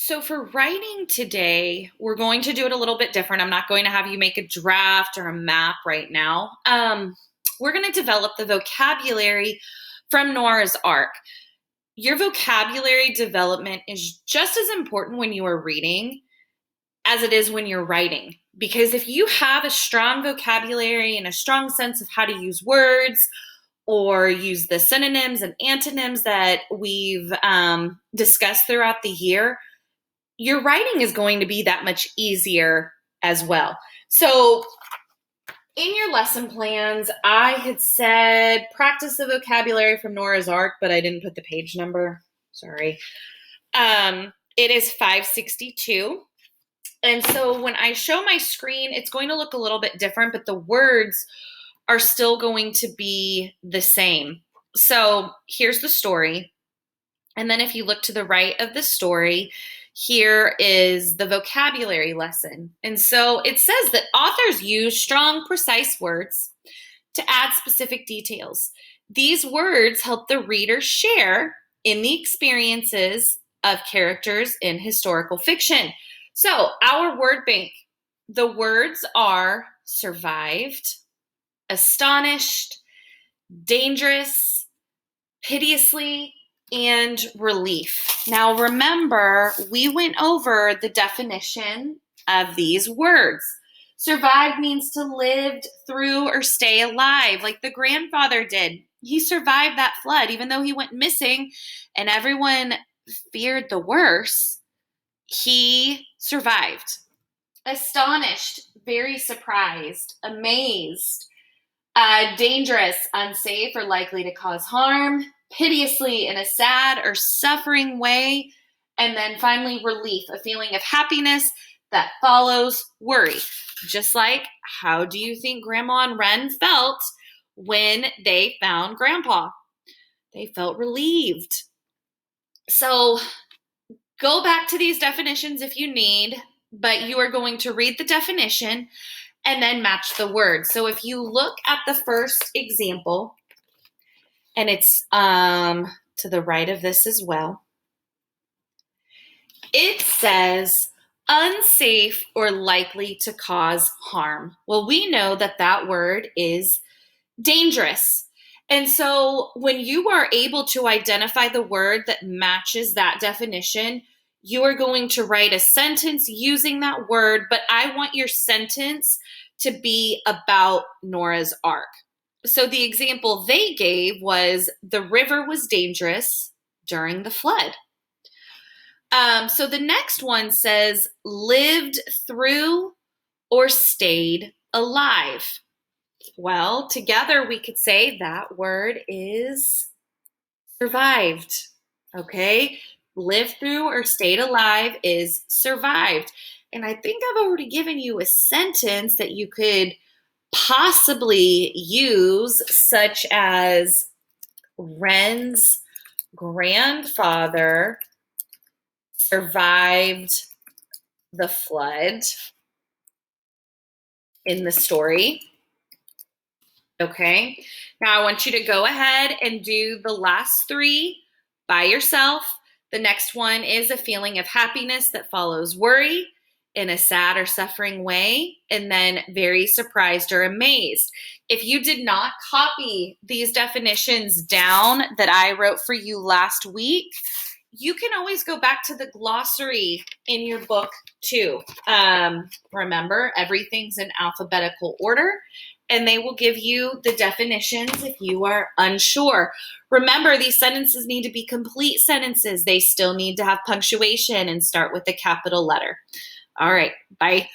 So for writing today, we're going to do it a little bit different. I'm not going to have you make a draft or a map right now. We're going to develop the vocabulary from Noah's Ark. Your vocabulary development is just as important when you are reading as it is when you're writing. Because if you have a strong vocabulary and a strong sense of how to use words or use the synonyms and antonyms that we've discussed throughout the year, your writing is going to be that much easier as well. So in your lesson plans, I had said practice the vocabulary from Noah's Ark, but I didn't put the page number. Sorry. It is 562. And so when I show my screen, it's going to look a little bit different, but the words are still going to be the same. So here's the story. And then if you look to the right of the story, here is the vocabulary lesson. And so it says that authors use strong, precise words to add specific details. These words help the reader share in the experiences of characters in historical fiction. So our word bank, the words are survived, astonished, dangerous, piteously, and relief. Now remember, we went over the definition of these words. Survived means to live through or stay alive, like the grandfather did. He survived that flood, even though he went missing and everyone feared the worst. He survived. Astonished, very surprised, amazed, dangerous, unsafe, or likely to cause harm, piteously, in a sad or suffering way, and then finally relief, a feeling of happiness that follows worry. Just like, how do you think Grandma and Wren felt when they found Grandpa? They felt relieved. So go back to these definitions if you need, but you are going to read the definition and then match the word. So if you look at the first example, and it's to the right of this as well, it says unsafe or likely to cause harm. Well, we know that that word is dangerous. And so when you are able to identify the word that matches that definition, you are going to write a sentence using that word, but I want your sentence to be about Noah's Ark. So the example they gave was the river was dangerous during the flood. So the next one says lived through or stayed alive. Well, together we could say that word is survived. Okay? Lived through or stayed alive is survived. And I think I've already given you a sentence that you could possibly use, such as Wren's grandfather survived the flood in the story. Okay, now I want you to go ahead and do the last three by yourself. The next one is a feeling of happiness that follows worry in a sad or suffering way, and then very surprised or amazed. If you did not copy these definitions down that I wrote for you last week, you can always go back to the glossary in your book too. Remember, everything's in alphabetical order, and they will give you the definitions if you are unsure. Remember, these sentences need to be complete sentences. They still need to have punctuation and start with a capital letter. All right, bye.